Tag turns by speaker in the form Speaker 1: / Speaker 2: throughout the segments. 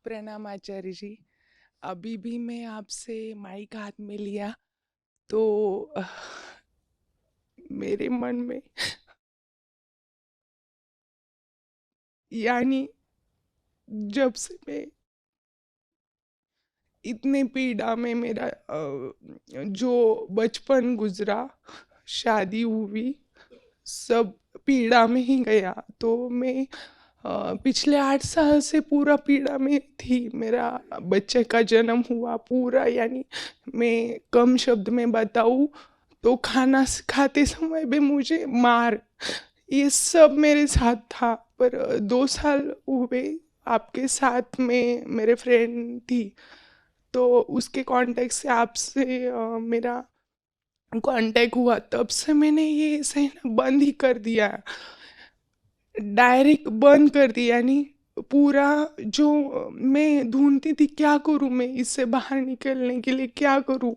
Speaker 1: प्रणाम आचार्य जी। अभी भी मैं आपसे माइक हाथ में लिया तो मेरे मन में यानी जब से मैं इतने पीड़ा में मेरा जो बचपन गुजरा, शादी हुई, सब पीड़ा में ही गया। तो मैं पिछले 8 साल से पूरा पीड़ा में थी। मेरा बच्चे का जन्म हुआ पूरा, यानी मैं कम शब्द में बताऊँ तो खाना खाते समय भी मुझे मार, ये सब मेरे साथ था। पर 2 साल हुए आपके साथ में मेरे फ्रेंड थी, तो उसके कांटेक्ट से आपसे मेरा कांटेक्ट हुआ। तब से मैंने ये सहना बंद ही कर दिया, डायरेक्ट बंद कर दिया। यानी पूरा जो मैं ढूंढती थी क्या करूं, मैं इससे बाहर निकलने के लिए क्या करूं,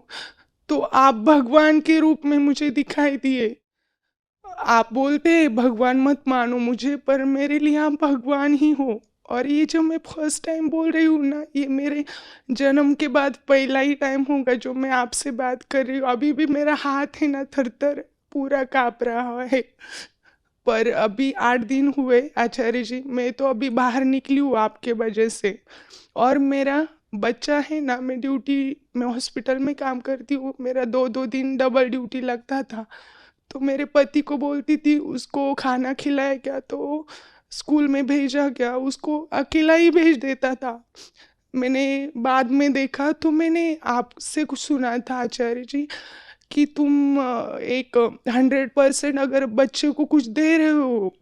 Speaker 1: तो आप भगवान के रूप में मुझे दिखाई दिए। आप बोलते हैं भगवान मत मानो मुझे, पर मेरे लिए आप भगवान ही हो। और ये जो मैं फर्स्ट टाइम बोल रही हूँ ना, ये मेरे जन्म के बाद पहला ही टाइम होगा जो मैं आपसे बात कर रही हूँ। अभी भी मेरा हाथ है ना, थर थर पूरा काँप रहा है। पर अभी 8 दिन हुए आचार्य जी, मैं तो अभी बाहर निकली हूँ आपके वजह से। और मेरा बच्चा है ना, मैं हॉस्पिटल में काम करती हूँ, मेरा 2-2 दिन डबल ड्यूटी लगता था। तो मेरे पति को बोलती थी उसको खाना खिलाया क्या, तो स्कूल में भेजा क्या, उसको अकेला ही भेज देता था। मैंने बाद में देखा तो मैंने आपसे कुछ सुना था आचार्य जी कि तुम एक 100% अगर बच्चे को कुछ दे रहे हो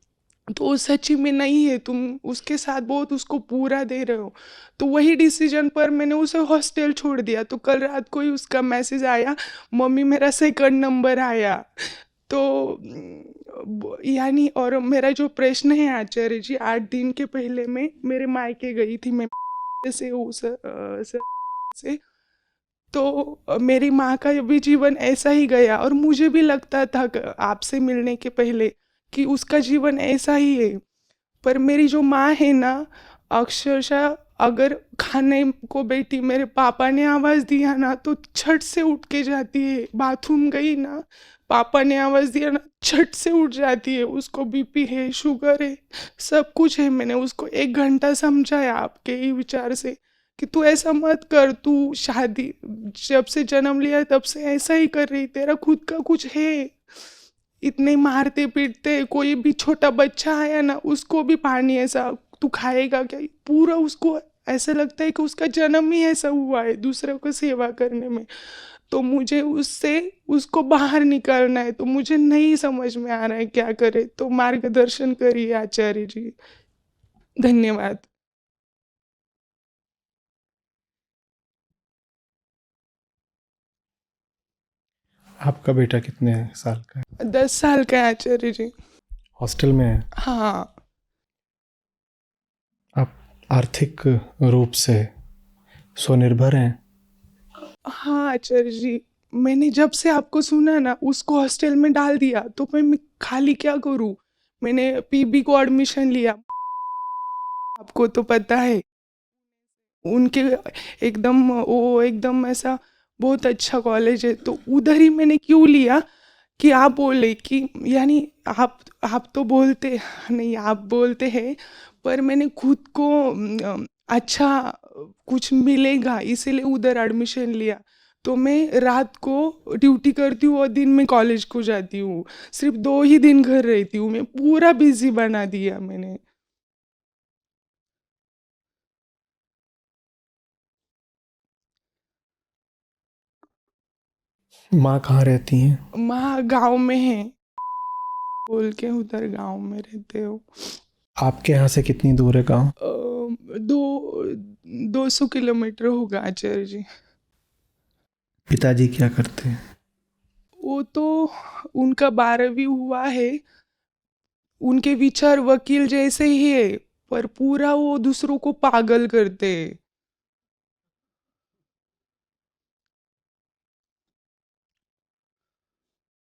Speaker 1: तो वो सच्ची में नहीं है, तुम उसके साथ बहुत उसको पूरा दे रहे हो। तो वही डिसीजन पर मैंने उसे हॉस्टल छोड़ दिया। तो कल रात को ही उसका मैसेज आया, मम्मी मेरा सेकंड नंबर आया। तो यानी और मेरा जो प्रश्न है आचार्य जी, 8 दिन के पहले मैं मेरे मायके गई थी, मैं से से तो मेरी माँ का भी जीवन ऐसा ही गया। और मुझे भी लगता था आपसे मिलने के पहले कि उसका जीवन ऐसा ही है। पर मेरी जो माँ है ना, अक्षरशः अगर खाने को बैठी, मेरे पापा ने आवाज़ दिया ना तो झट से उठ के जाती है। बाथरूम गई ना, पापा ने आवाज़ दिया ना, झट से उठ जाती है। उसको बीपी है, शुगर है, सब कुछ है। मैंने उसको 1 घंटा समझाया आपके ही विचार से कि तू ऐसा मत कर, तू शादी जब से जन्म लिया तब से ऐसा ही कर रही, तेरा खुद का कुछ है। इतने मारते पीटते, कोई भी छोटा बच्चा आया ना उसको भी पानी ऐसा, तू खाएगा क्या, पूरा उसको ऐसा लगता है कि उसका जन्म ही ऐसा हुआ है दूसरों को सेवा करने में। तो मुझे उससे उसको बाहर निकालना है, तो मुझे नहीं समझ में आ रहा है क्या करे, तो मार्गदर्शन करिए आचार्य जी। धन्यवाद।
Speaker 2: आपका बेटा कितने साल का है?
Speaker 1: 10 साल का है आचार्य जी।
Speaker 2: हॉस्टल में है?
Speaker 1: हाँ।
Speaker 2: आप आर्थिक रूप से स्वनिर्भर हैं?
Speaker 1: हाँ आचार्य जी, मैंने जब से आपको सुना ना उसको हॉस्टल में डाल दिया, तो मैं खाली क्या करूँ। मैंने पीबी को एडमिशन लिया, आपको तो पता है उनके एकदम, वो एकदम ऐसा बहुत अच्छा कॉलेज है, तो उधर ही मैंने क्यों लिया कि आप बोले कि यानी आप तो बोलते नहीं, आप बोलते हैं, पर मैंने खुद को अच्छा कुछ मिलेगा इसीलिए उधर एडमिशन लिया। तो मैं रात को ड्यूटी करती हूँ और दिन में कॉलेज को जाती हूँ, सिर्फ 2 ही दिन घर रहती हूँ, मैं पूरा बिजी बना दिया मैंने।
Speaker 2: माँ कहाँ रहती हैं?
Speaker 1: माँ गांव में है, बोल के उधर गांव में रहते हो।
Speaker 2: आपके यहाँ से कितनी दूर है गाँव?
Speaker 1: 200 किलोमीटर होगा आचार्य जी।
Speaker 2: पिताजी क्या करते हैं?
Speaker 1: वो तो उनका 12वीं हुआ है, उनके विचार वकील जैसे ही है, पर पूरा वो दूसरों को पागल करते हैं।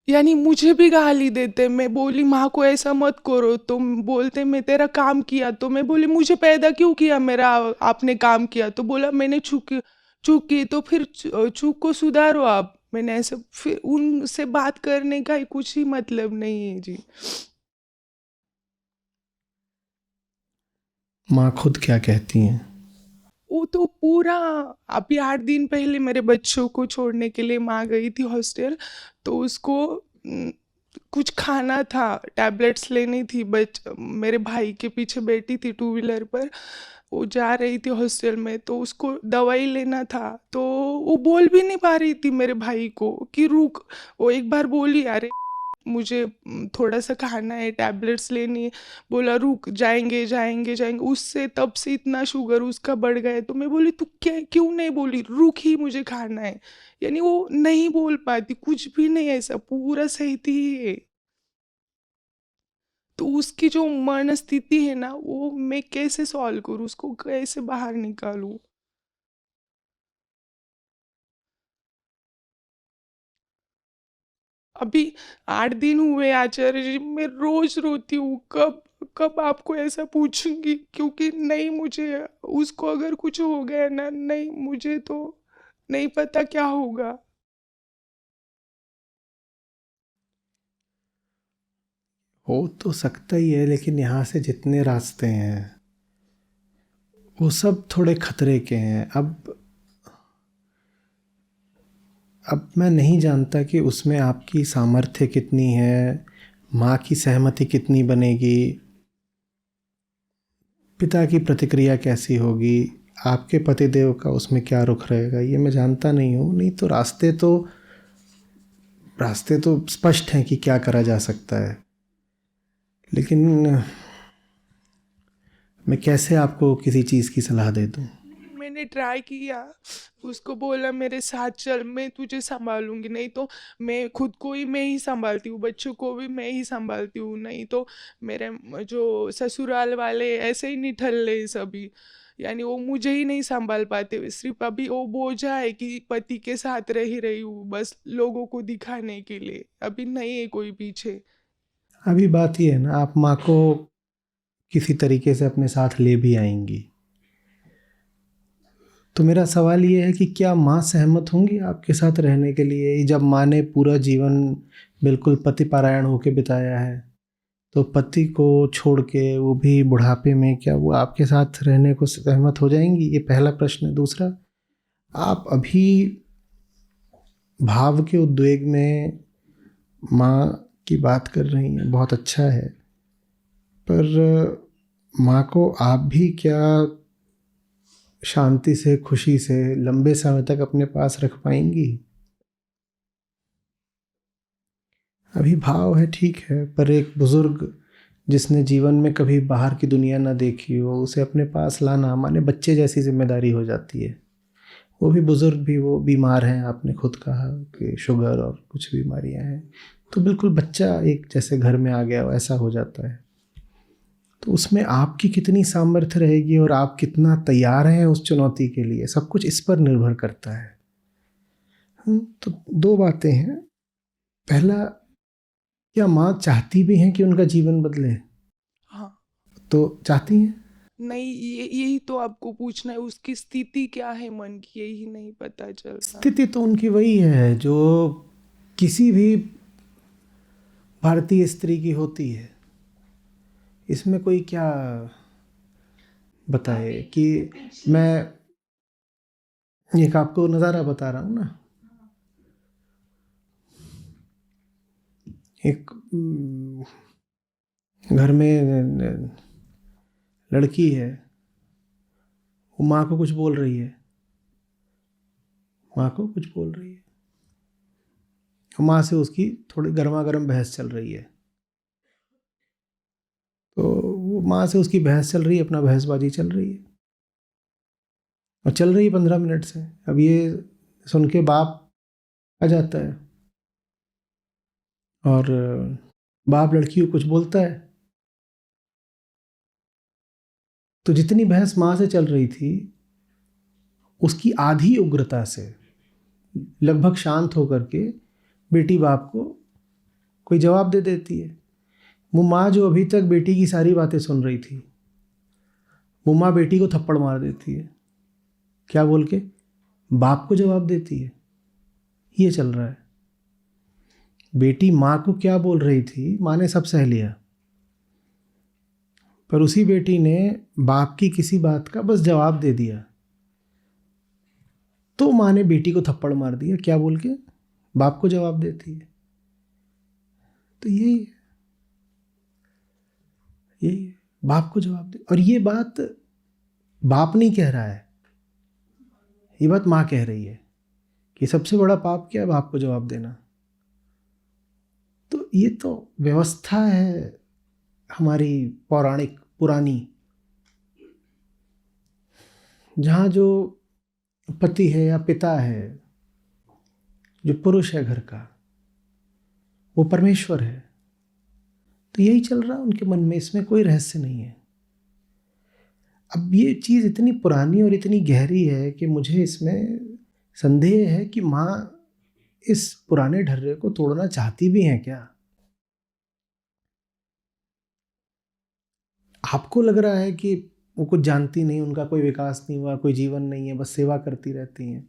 Speaker 1: यानी मुझे भी गाली देते। मैं बोली माँ को ऐसा मत करो, तो बोलते मैं तेरा काम किया। तो मैं बोली मुझे पैदा क्यों किया, मेरा आपने काम किया। तो बोला मैंने चूक चूक की, तो फिर चूक को सुधारो आप। मैंने ऐसे फिर उनसे बात करने का ही कुछ ही मतलब नहीं है जी।
Speaker 2: माँ खुद क्या कहती हैं?
Speaker 1: वो तो पूरा, अभी 8 दिन पहले मेरे बच्चों को छोड़ने के लिए माँ गई थी हॉस्टल। तो उसको कुछ खाना था, टैबलेट्स लेनी थी। बट मेरे भाई के पीछे बैठी थी टू व्हीलर पर, वो जा रही थी हॉस्टल में, तो उसको दवाई लेना था। तो वो बोल भी नहीं पा रही थी मेरे भाई को कि रुक। वो एक बार बोली अरे मुझे थोड़ा सा खाना है, टैबलेट्स लेनी है। बोला रुक, जाएंगे जाएंगे जाएंगे। उससे तब से इतना शुगर उसका बढ़ गया है। तो मैं बोली तू क्या क्यों नहीं बोली, रुक ही, मुझे खाना है। यानी वो नहीं बोल पाती कुछ भी नहीं, ऐसा पूरा सहती ही है। तो उसकी जो मन स्थिति है ना, वो मैं कैसे सॉल्व करूँ, उसको कैसे बाहर निकालूं। अभी 8 दिन हुए आचार्य जी, मैं रोज रोती हूँ। कब कब आपको ऐसा पूछूंगी, क्योंकि नहीं मुझे, उसको अगर कुछ हो गया ना, नहीं मुझे तो नहीं पता क्या होगा।
Speaker 2: हो तो सकता ही है, लेकिन यहाँ से जितने रास्ते हैं वो सब थोड़े खतरे के हैं। अब मैं नहीं जानता कि उसमें आपकी सामर्थ्य कितनी है, माँ की सहमति कितनी बनेगी, पिता की प्रतिक्रिया कैसी होगी, आपके पतिदेव का उसमें क्या रुख रहेगा, ये मैं जानता नहीं हूँ। नहीं तो रास्ते तो स्पष्ट हैं कि क्या करा जा सकता है, लेकिन मैं कैसे आपको किसी चीज़ की सलाह दे दूँ?
Speaker 1: मैंने ट्राई किया, उसको बोला मेरे साथ चल, मैं तुझे संभालूंगी। नहीं तो मैं खुद को ही मैं ही संभालती हूँ, बच्चों को भी मैं ही संभालती हूँ। नहीं तो मेरे जो ससुराल वाले ऐसे ही निठल्ले सभी, यानी वो मुझे ही नहीं संभाल पाते। सिर्फ अभी वो बोझा है कि पति के साथ रह रही हूँ, बस लोगों को दिखाने के लिए। अभी नहीं है कोई पीछे।
Speaker 2: अभी बात ये है ना, आप माँ को किसी तरीके से अपने साथ ले भी आएंगी। तो मेरा सवाल ये है कि क्या माँ सहमत होंगी आपके साथ रहने के लिए? जब माँ ने पूरा जीवन बिल्कुल पतिपरायण होकर बिताया है, तो पति को छोड़ के, वो भी बुढ़ापे में, क्या वो आपके साथ रहने को सहमत हो जाएंगी? ये पहला प्रश्न है। दूसरा, आप अभी भाव के उद्वेग में माँ की बात कर रही हैं, बहुत अच्छा है, पर माँ को आप भी क्या शांति से, खुशी से लंबे समय तक अपने पास रख पाएंगी? अभी भाव है, ठीक है, पर एक बुजुर्ग जिसने जीवन में कभी बाहर की दुनिया ना देखी हो, उसे अपने पास लाना माने बच्चे जैसी जिम्मेदारी हो जाती है। वो भी बुजुर्ग भी, वो बीमार हैं, आपने खुद कहा कि शुगर और कुछ बीमारियां हैं, तो बिल्कुल बच्चा एक जैसे घर में आ गया वैसा हो जाता है। तो उसमें आपकी कितनी सामर्थ्य रहेगी और आप कितना तैयार हैं उस चुनौती के लिए, सब कुछ इस पर निर्भर करता है। तो दो बातें हैं। पहला, क्या माँ चाहती भी हैं कि उनका जीवन बदले?
Speaker 1: हाँ।
Speaker 2: तो चाहती हैं।
Speaker 1: नहीं, ये यही तो आपको पूछना है, उसकी स्थिति क्या है मन की, यही नहीं पता चल रहा।
Speaker 2: स्थिति तो उनकी वही है जो किसी भी भारतीय स्त्री की होती है। इसमें कोई क्या बताए कि मैं एक आपको नज़ारा बता रहा हूँ ना। एक घर में लड़की है, वो माँ को कुछ बोल रही है, माँ को कुछ बोल रही है, माँ से उसकी थोड़ी गर्मा गर्म बहस चल रही है। तो वो माँ से उसकी बहस चल रही है, अपना बहसबाजी चल रही है, और चल रही है 15 मिनट से। अब ये सुन के बाप आ जाता है, और बाप लड़की को कुछ बोलता है। तो जितनी बहस माँ से चल रही थी, उसकी आधी उग्रता से लगभग शांत होकर के बेटी बाप को कोई जवाब दे देती है। वो माँ जो अभी तक बेटी की सारी बातें सुन रही थी, वो माँ बेटी को थप्पड़ मार देती है। क्या बोल के? बाप को जवाब देती है। ये चल रहा है। बेटी माँ को क्या बोल रही थी, माँ ने सब सह लिया, पर उसी बेटी ने बाप की किसी बात का बस जवाब दे दिया, तो माँ ने बेटी को थप्पड़ मार दिया। क्या बोल के? बाप को जवाब देती है। तो यही बाप को जवाब दे। और ये बात बाप नहीं कह रहा है, ये बात माँ कह रही है कि सबसे बड़ा पाप क्या है? बाप को जवाब देना। तो ये तो व्यवस्था है हमारी पौराणिक पुरानी, जहाँ जो पति है या पिता है, जो पुरुष है घर का, वो परमेश्वर है। तो यही चल रहा है उनके मन में, इसमें कोई रहस्य नहीं है। अब ये चीज़ इतनी पुरानी और इतनी गहरी है कि मुझे इसमें संदेह है कि माँ इस पुराने ढर्रे को तोड़ना चाहती भी हैं क्या? आपको लग रहा है कि वो कुछ जानती नहीं, उनका कोई विकास नहीं हुआ, कोई जीवन नहीं है, बस सेवा करती रहती हैं।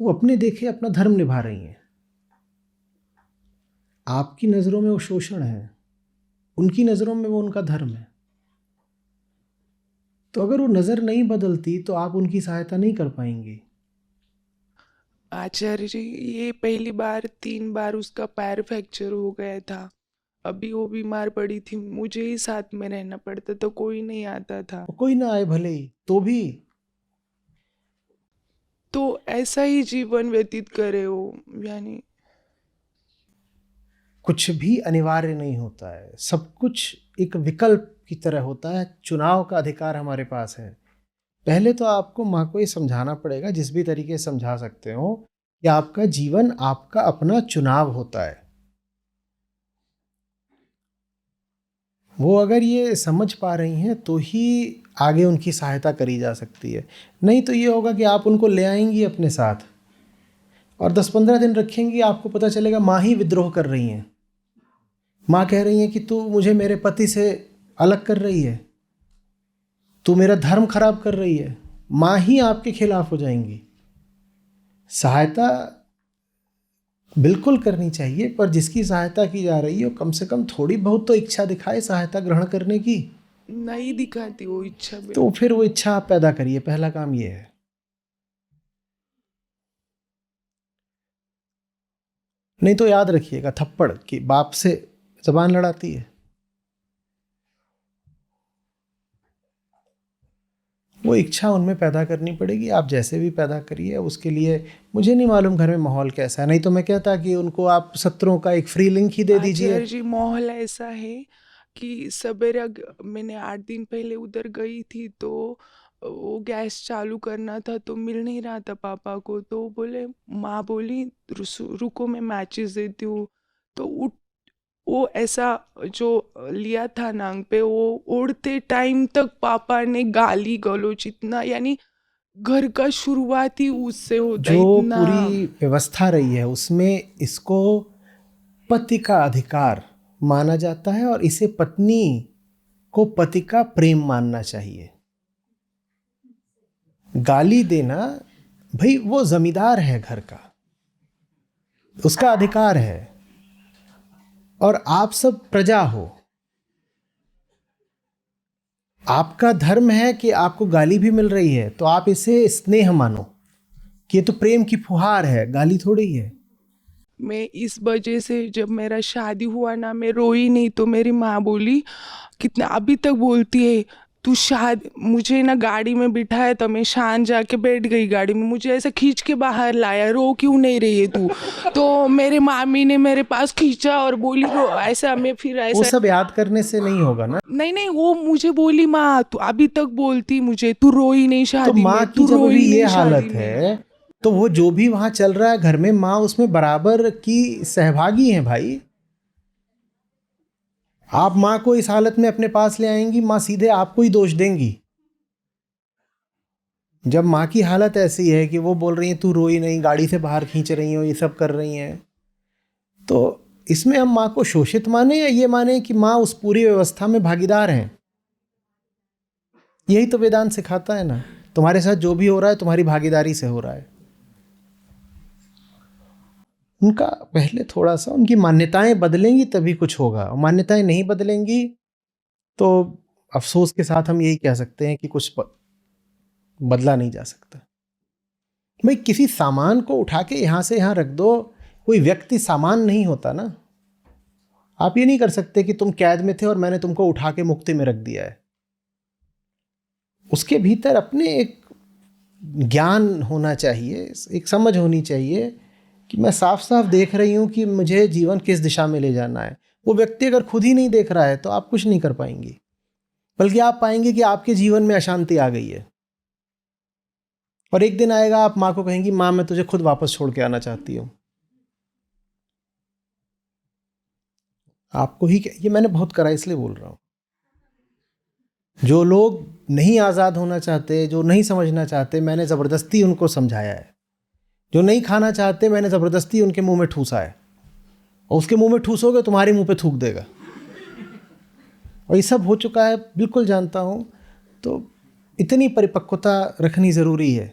Speaker 2: वो अपने देखे अपना धर्म निभा रही हैं। आपकी नज़रों में वो शोषण है, उनकी नज़रों में वो उनका धर्म है। तो अगर वो नज़र नहीं बदलती तो आप उनकी सहायता नहीं कर पाएंगी।
Speaker 1: आचार्य जी, ये पहली बार 3 बार उसका पैर फ्रैक्चर हो गया था। अभी वो बीमार पड़ी थी, मुझे ही साथ में रहना पड़ता, तो कोई नहीं आता था।
Speaker 2: कोई ना आए भले ही, तो भी
Speaker 1: तो ऐसा ही जीवन व्यतीत करे वो, यानी
Speaker 2: कुछ भी अनिवार्य नहीं होता है। सब कुछ एक विकल्प की तरह होता है। चुनाव का अधिकार हमारे पास है। पहले तो आपको माँ को ये समझाना पड़ेगा, जिस भी तरीके से समझा सकते हो, कि आपका जीवन आपका अपना चुनाव होता है। वो अगर ये समझ पा रही हैं तो ही आगे उनकी सहायता करी जा सकती है। नहीं तो ये होगा कि आप उनको ले आएंगी अपने साथ और 10-15 दिन रखेंगी, आपको पता चलेगा माँ ही विद्रोह कर रही हैं। माँ कह रही हैं कि तू मुझे मेरे पति से अलग कर रही है, तू मेरा धर्म खराब कर रही है। माँ ही आपके खिलाफ हो जाएंगी। सहायता बिल्कुल करनी चाहिए, पर जिसकी सहायता की जा रही है वो कम से कम थोड़ी बहुत तो इच्छा दिखाए सहायता ग्रहण करने की।
Speaker 1: नहीं दिखाती वो इच्छा भी।
Speaker 2: तो फिर वो इच्छा आप पैदा करिए। पहला काम ये है। नहीं तो याद रखिएगा, थप्पड़ कि बाप से जबान लड़ाती है, वो इच्छा उनमें पैदा करनी पड़ेगी। आप जैसे भी पैदा करिए, उसके लिए मुझे नहीं मालूम घर में माहौल कैसा है, नहीं तो मैं कहता कि उनको आप सत्रों का एक फ्री लिंक ही दे दीजिए।
Speaker 1: आचार्य जी, माहौल ऐसा है कि सवेरे मैंने 8 दिन पहले उधर गई थी, तो वो गैस चालू करना था तो मिल नहीं रहा था पापा को, तो बोले, माँ बोली रुको मैं मैचेस देती हूँ। तो उठ, वो ऐसा जो लिया था नांग पे, वो उड़ते टाइम तक पापा ने गाली गलौज इतना, यानी घर का शुरुआत ही उससे होता है
Speaker 2: जो
Speaker 1: इतना।
Speaker 2: पूरी व्यवस्था रही है उसमें इसको पति का अधिकार माना जाता है और इसे पत्नी को पति का प्रेम मानना चाहिए। गाली देना, भाई वो जमींदार है घर का, उसका अधिकार है, और आप सब प्रजा हो। आपका धर्म है कि आपको गाली भी मिल रही है तो आप इसे स्नेह मानो कि ये तो प्रेम की फुहार है, गाली थोड़ी है।
Speaker 1: मैं इस वजह से जब मेरा शादी हुआ ना, मैं रोई नहीं, तो मेरी माँ बोली, कितना अभी तक बोलती है, तू शादी, मुझे ना गाड़ी में बिठाया तो मैं शान जाके बैठ गई गाड़ी में, मुझे ऐसा खींच के बाहर लाया, रो क्यों नहीं रही है तू? तो मेरे मामी ने मेरे पास खींचा और बोली, रो ऐसा, मैं फिर
Speaker 2: वो
Speaker 1: ऐसा,
Speaker 2: सब याद करने से नहीं होगा ना।
Speaker 1: नहीं नहीं, वो मुझे बोली, माँ तू अभी तक बोलती मुझे, तू रोई नहीं
Speaker 2: तो
Speaker 1: शादी
Speaker 2: माँ
Speaker 1: में,
Speaker 2: की
Speaker 1: तू
Speaker 2: जब
Speaker 1: रोई
Speaker 2: अभी ये
Speaker 1: नहीं शादी
Speaker 2: हालत
Speaker 1: में।
Speaker 2: है तो वो जो भी वहां चल रहा है घर में, माँ उसमें बराबर की सहभागी है भाई। आप माँ को इस हालत में अपने पास ले आएंगी, माँ सीधे आपको ही दोष देंगी। जब माँ की हालत ऐसी है कि वो बोल रही है तू रोई नहीं, गाड़ी से बाहर खींच रही हो, ये सब कर रही हैं, तो इसमें हम माँ को शोषित माने या ये माने कि माँ उस पूरी व्यवस्था में भागीदार हैं? यही तो वेदांत सिखाता है ना, तुम्हारे साथ जो भी हो रहा है तुम्हारी भागीदारी से हो रहा है। उनका पहले थोड़ा सा उनकी मान्यताएं बदलेंगी तभी कुछ होगा, और मान्यताएं नहीं बदलेंगी तो अफसोस के साथ हम यही कह सकते हैं कि कुछ बदला नहीं जा सकता। भाई किसी सामान को उठा के यहां से यहां रख दो, कोई व्यक्ति सामान नहीं होता ना। आप ये नहीं कर सकते कि तुम कैद में थे और मैंने तुमको उठा के मुक्ति में रख दिया है। उसके भीतर अपने एक ज्ञान होना चाहिए, एक समझ होनी चाहिए कि मैं साफ साफ देख रही हूं कि मुझे जीवन किस दिशा में ले जाना है। वो व्यक्ति अगर खुद ही नहीं देख रहा है तो आप कुछ नहीं कर पाएंगी, बल्कि आप पाएंगे कि आपके जीवन में अशांति आ गई है। और एक दिन आएगा आप माँ को कहेंगी, माँ मैं तुझे खुद वापस छोड़ के आना चाहती हूँ। आपको ही, ये मैंने बहुत करा इसलिए बोल रहा हूँ। जो लोग नहीं आज़ाद होना चाहते, जो नहीं समझना चाहते, मैंने ज़बरदस्ती उनको समझाया है। जो नहीं खाना चाहते मैंने ज़बरदस्ती उनके मुंह में ठूसा है, और उसके मुंह में ठूसोगे तुम्हारे मुंह पे थूक देगा। और ये सब हो चुका है, बिल्कुल जानता हूँ। तो इतनी परिपक्वता रखनी ज़रूरी है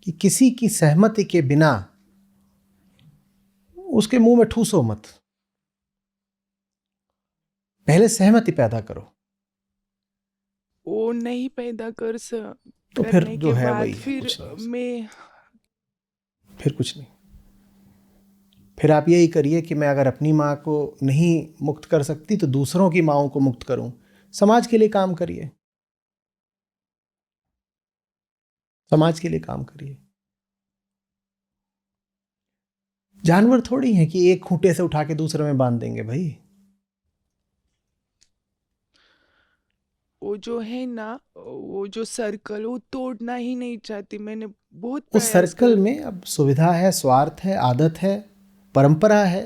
Speaker 2: कि किसी की सहमति के बिना उसके मुंह में ठूसो मत, पहले सहमति पैदा करो।
Speaker 1: वो नहीं पैदा कर
Speaker 2: तो फिर
Speaker 1: करने
Speaker 2: जो
Speaker 1: के
Speaker 2: है
Speaker 1: बाद
Speaker 2: वही
Speaker 1: फिर
Speaker 2: फिर कुछ नहीं। फिर आप यही करिए कि मैं अगर अपनी माँ को नहीं मुक्त कर सकती तो दूसरों की माँओं को मुक्त करूं। समाज के लिए काम करिए, समाज के लिए काम करिए। जानवर थोड़ी हैं कि एक खूंटे से उठा के दूसरे में बांध देंगे भाई।
Speaker 1: वो जो है ना, वो जो सर्कल वो तोड़ना ही नहीं चाहती। मैंने बहुत
Speaker 2: उस
Speaker 1: प्रयास
Speaker 2: सर्कल
Speaker 1: कर
Speaker 2: में अब सुविधा है, स्वार्थ है, आदत है, परंपरा है,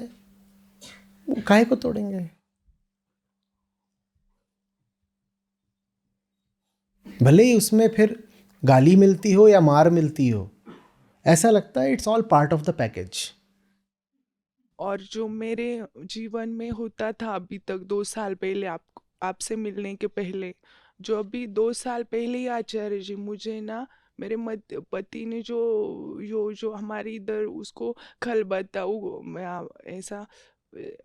Speaker 2: वो काहे को तोड़ेंगे? भले ही उसमें फिर गाली मिलती हो या मार मिलती हो, ऐसा लगता है it's all part of the package.
Speaker 1: और जो मेरे जीवन में होता था अभी तक 2 साल पहले, आपसे मिलने के पहले, जो अभी 2 साल पहले ही आचार्य जी मुझे ना, मेरे पति ने जो हमारे इधर उसको खलबत्ता, ऐसा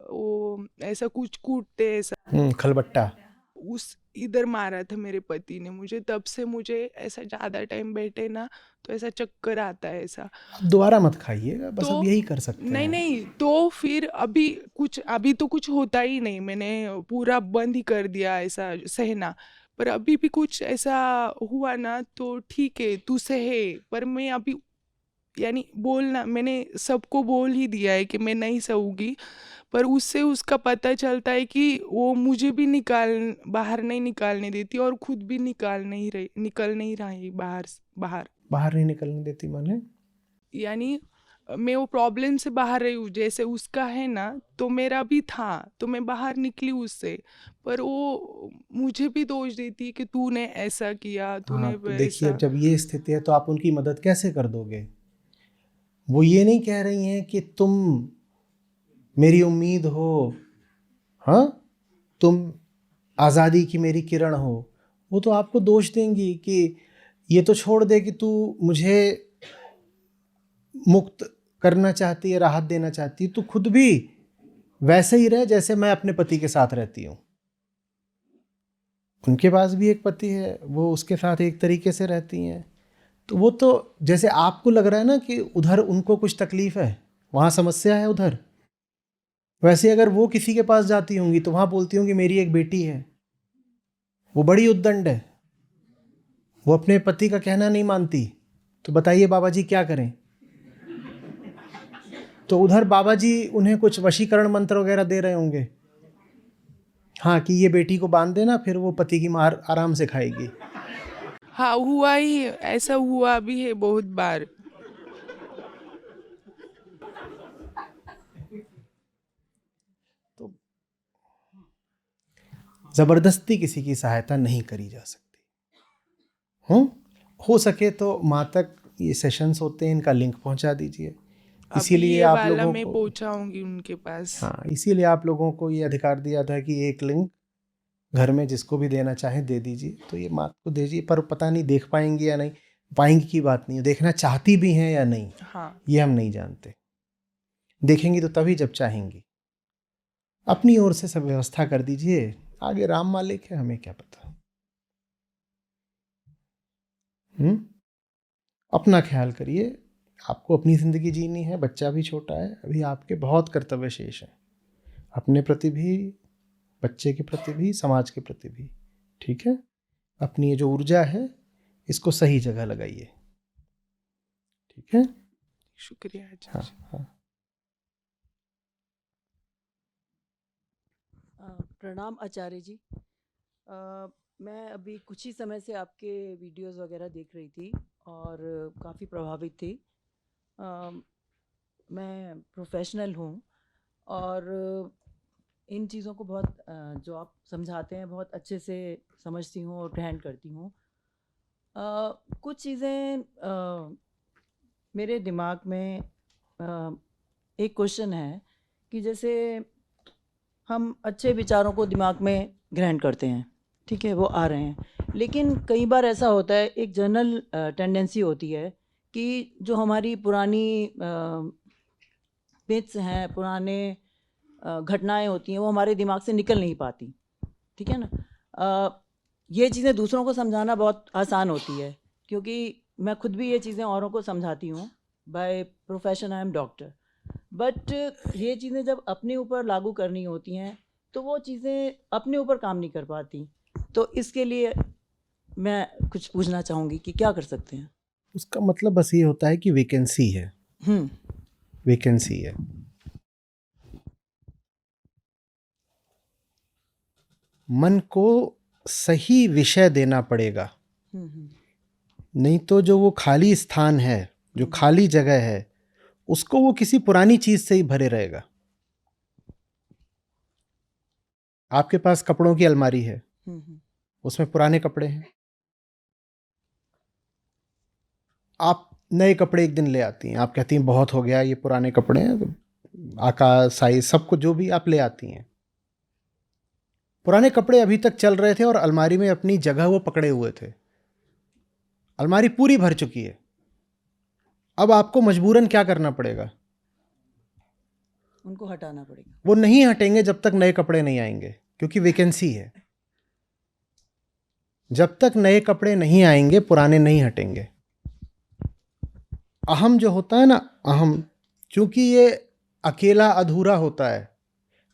Speaker 1: वो ऐसा कुछ कूटते ऐसा,
Speaker 2: खलबट्टा।
Speaker 1: उस इधर मारा था मेरे पति ने मुझे। तब से मुझे ऐसा ज्यादा टाइम बैठे ना तो ऐसा चक्कर आता है ऐसा।
Speaker 2: अब दोबारा मत खाइएगा, बस अब
Speaker 1: तो
Speaker 2: यही कर सकते
Speaker 1: नहीं
Speaker 2: हैं।
Speaker 1: नहीं, तो फिर अभी तो कुछ होता ही नहीं, मैंने पूरा बंद ही कर दिया ऐसा सहना। पर अभी भी कुछ ऐसा हुआ ना तो ठीक है तू सहे, पर मैं अभी यानी बोलना, मैंने सबको बोल ही दिया है कि मैं नहीं सहूंगी। पर उससे उसका पता चलता है कि वो मुझे भी बाहर नहीं निकालने देती, और खुद भी निकल नहीं रही बाहर।
Speaker 2: बाहर नहीं निकलने देती माने?
Speaker 1: यानी मैं वो प्रॉब्लम से बाहर रही हूँ, जैसे उसका है ना, तो मेरा भी था, तो मैं बाहर निकली उससे। पर वो मुझे भी दोष देती है कि तूने ऐसा किया,
Speaker 2: हाँ
Speaker 1: तूने
Speaker 2: तो देखिए, अब
Speaker 1: ऐसा।
Speaker 2: जब ये स्थिति है तो आप उनकी मदद कैसे कर दोगे? वो ये नहीं कह रही हैं कि तुम मेरी उम्मीद हो, हाँ, तुम आज़ादी की मेरी किरण हो। वो तो आपको दोष देंगी कि ये तो छोड़ दे कि तू मुझे मुक्त करना चाहती है, राहत देना चाहती है, तू खुद भी वैसे ही रह जैसे मैं अपने पति के साथ रहती हूँ। उनके पास भी एक पति है, वो उसके साथ एक तरीके से रहती हैं। तो वो तो जैसे आपको लग रहा है ना कि उधर उनको कुछ तकलीफ है, वहाँ समस्या है उधर, वैसे अगर वो किसी के पास जाती होंगी तो वहाँ बोलती होंगी मेरी एक बेटी है, वो बड़ी उद्दंड है, वो अपने पति का कहना नहीं मानती, तो बताइए बाबा जी क्या करें? तो उधर बाबा जी उन्हें कुछ वशीकरण मंत्र वगैरह दे रहे होंगे, हाँ, कि ये बेटी को बांध देना, फिर वो पति की मार आराम से खाएगी।
Speaker 1: हाँ, हुआ ही ऐसा, हुआ भी है बहुत बार।
Speaker 2: तो जबरदस्ती किसी की सहायता नहीं करी जा सकती। हो सके तो माँ तक ये सेशंस होते हैं, इनका लिंक पहुंचा दीजिए।
Speaker 1: अभी
Speaker 2: इसीलिए
Speaker 1: ये
Speaker 2: आप
Speaker 1: वाला
Speaker 2: लोगों
Speaker 1: मैं
Speaker 2: को,
Speaker 1: पहुंचाऊंगी उनके पास।
Speaker 2: हाँ, इसीलिए आप लोगों को ये अधिकार दिया था कि एक लिंग घर में जिसको भी देना चाहे दे दीजिए। तो ये माँ को दीजिए, पर पता नहीं देख पाएंगी या नहीं पाएंगी की बात नहीं है, देखना चाहती भी हैं या नहीं
Speaker 1: हाँ
Speaker 2: ये हम नहीं जानते। देखेंगी तो तभी जब चाहेंगी। अपनी ओर से सब व्यवस्था कर दीजिए, आगे राम मालिक है, हमें क्या पता। अपना ख्याल करिए, आपको अपनी जिंदगी जीनी है, बच्चा भी छोटा है, अभी आपके बहुत कर्तव्य शेष हैं, अपने प्रति भी, बच्चे के प्रति भी, समाज के प्रति भी। ठीक है, अपनी ये जो ऊर्जा है इसको सही जगह लगाइए। ठीक है,
Speaker 1: शुक्रिया आचार्य।
Speaker 2: हाँ हाँ।
Speaker 3: प्रणाम आचार्य जी। मैं अभी कुछ ही समय से आपके वीडियोस वगैरह देख रही थी और काफ़ी प्रभावित थी। मैं प्रोफेशनल हूँ और इन चीज़ों को बहुत जो आप समझाते हैं बहुत अच्छे से समझती हूँ और ग्रहण करती हूँ। कुछ चीज़ें मेरे दिमाग में एक क्वेश्चन है कि जैसे हम अच्छे विचारों को दिमाग में ग्रहण करते हैं, ठीक है, वो आ रहे हैं, लेकिन कई बार ऐसा होता है, एक जनरल टेंडेंसी होती है कि जो हमारी पुरानी मिथ्स हैं, पुराने घटनाएं होती हैं, वो हमारे दिमाग से निकल नहीं पाती। ठीक है ना। ये चीज़ें दूसरों को समझाना बहुत आसान होती है, क्योंकि मैं खुद भी ये चीज़ें औरों को समझाती हूँ। By profession I am doctor. But ये चीज़ें जब अपने ऊपर लागू करनी होती हैं तो वो चीज़ें अपने ऊपर काम नहीं कर पाती। तो इसके लिए मैं कुछ पूछना चाहूँगी कि क्या कर सकते हैं।
Speaker 2: उसका मतलब बस ये होता है कि वैकेंसी है, वैकेंसी है। मन को सही विषय देना पड़ेगा, नहीं तो जो वो खाली स्थान है, जो खाली जगह है, उसको वो किसी पुरानी चीज से ही भरे रहेगा। आपके पास कपड़ों की अलमारी है, उसमें पुराने कपड़े हैं, आप नए कपड़े एक दिन ले आती हैं, आप कहती हैं बहुत हो गया ये पुराने कपड़े हैं, आकार साइज सब कुछ जो भी आप ले आती हैं। पुराने कपड़े अभी तक चल रहे थे और अलमारी में अपनी जगह वो पकड़े हुए थे, अलमारी पूरी भर चुकी है। अब आपको मजबूरन क्या करना पड़ेगा?
Speaker 3: उनको हटाना पड़ेगा।
Speaker 2: वो नहीं हटेंगे जब तक नए कपड़े नहीं आएंगे, क्योंकि वैकेंसी है। जब तक नए कपड़े नहीं आएंगे पुराने नहीं हटेंगे। अहम जो होता है ना, अहम, क्योंकि ये अकेला अधूरा होता है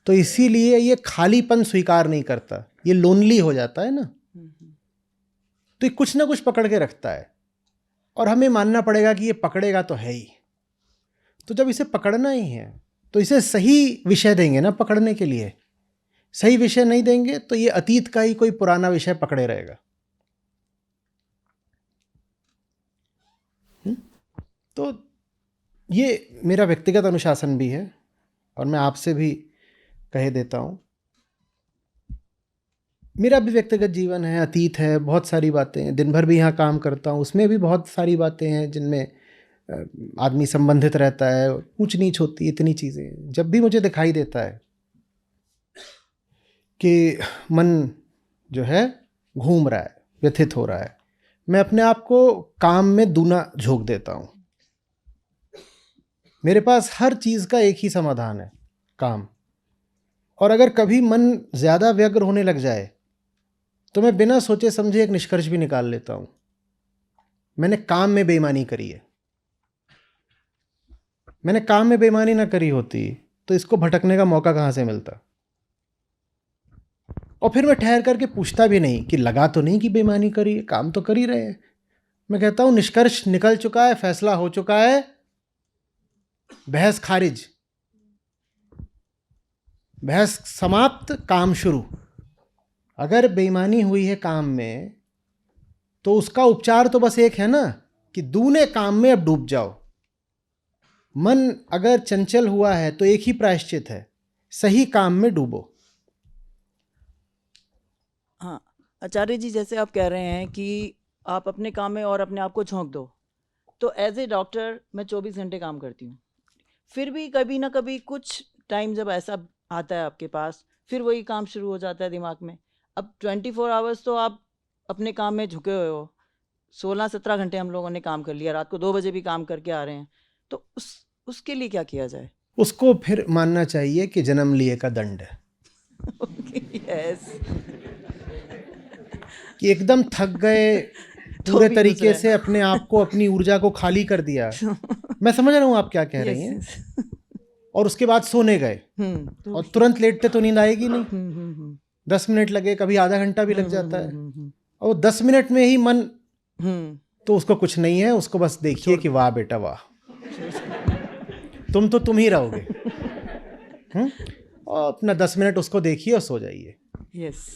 Speaker 2: तो इसीलिए ये खालीपन स्वीकार नहीं करता, ये लोनली हो जाता है ना, तो ये कुछ ना कुछ पकड़ के रखता है और हमें मानना पड़ेगा कि ये पकड़ेगा तो है ही। तो जब इसे पकड़ना ही है तो इसे सही विषय देंगे ना पकड़ने के लिए। सही विषय नहीं देंगे तो ये अतीत का ही कोई पुराना विषय पकड़े रहेगा। तो ये मेरा व्यक्तिगत अनुशासन भी है और मैं आपसे भी कह देता हूँ, मेरा भी व्यक्तिगत जीवन है, अतीत है, बहुत सारी बातें हैं, दिन भर भी यहाँ काम करता हूँ, उसमें भी बहुत सारी बातें हैं जिनमें आदमी संबंधित रहता है, ऊंच नीच होती है, इतनी चीज़ें। जब भी मुझे दिखाई देता है कि मन जो है घूम रहा है, व्यथित हो रहा है, मैं अपने आप को काम में दूना झोंक देता हूँ। मेरे पास हर चीज़ का एक ही समाधान है, काम। और अगर कभी मन ज़्यादा व्यग्र होने लग जाए तो मैं बिना सोचे समझे एक निष्कर्ष भी निकाल लेता हूँ, मैंने काम में बेईमानी करी है। मैंने काम में बेईमानी ना करी होती तो इसको भटकने का मौका कहाँ से मिलता। और फिर मैं ठहर करके पूछता भी नहीं कि लगा तो नहीं कि बेईमानी करी है, काम तो कर ही रहे हैं। मैं कहता हूँ निष्कर्ष निकल चुका है, फैसला हो चुका है, बहस खारिज, बहस समाप्त, काम शुरू। अगर बेईमानी हुई है काम में तो उसका उपचार तो बस एक है ना कि दूने काम में अब डूब जाओ। मन अगर चंचल हुआ है तो एक ही प्रायश्चित है, सही काम में डूबो।
Speaker 3: हाँ आचार्य जी, जैसे आप कह रहे हैं कि आप अपने काम में और अपने आप को झोंक दो, तो एज ए डॉक्टर मैं 24 घंटे काम करती हूँ। फिर भी कभी ना कभी कुछ टाइम जब ऐसा आता है आपके पास, फिर वही काम शुरू हो जाता है दिमाग में। अब 24 आवर्स तो आप अपने काम में झुके हुए हो, 16-17 घंटे हम लोगों ने काम कर लिया, रात को 2 बजे भी काम करके आ रहे हैं, तो उसके लिए क्या किया जाए?
Speaker 2: उसको फिर मानना चाहिए कि जन्म लिए का दंड है,
Speaker 3: यस।
Speaker 2: कि एकदम थक गए,
Speaker 3: तो
Speaker 2: पूरे
Speaker 3: भी
Speaker 2: तरीके
Speaker 3: दूसरा
Speaker 2: से अपने आप को, अपनी ऊर्जा को खाली कर दिया। मैं समझ रहा हूँ आप क्या कह रही हैं।
Speaker 3: यस।
Speaker 2: और उसके बाद सोने गए
Speaker 3: तो
Speaker 2: और तुरंत लेटते तो नींद आएगी नहीं,
Speaker 3: हम्म
Speaker 2: 10 मिनट लगे, कभी आधा घंटा भी लग जाता है।
Speaker 3: हम्म
Speaker 2: और 10 मिनट में ही मन,
Speaker 3: हम्म
Speaker 2: तो उसको कुछ नहीं है, उसको बस देखिए कि वाह बेटा वाह, तुम तो तुम ही रहोगे। और अपना 10 मिनट उसको देखिए और सो जाइए।
Speaker 3: यस।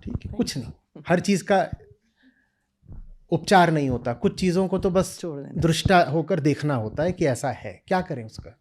Speaker 2: ठीक है, कुछ नहीं, हर चीज का उपचार नहीं होता, कुछ चीजों को तो बस
Speaker 3: छोड़ देना।
Speaker 2: दृष्टा होकर देखना होता है कि ऐसा है, क्या करें उसका।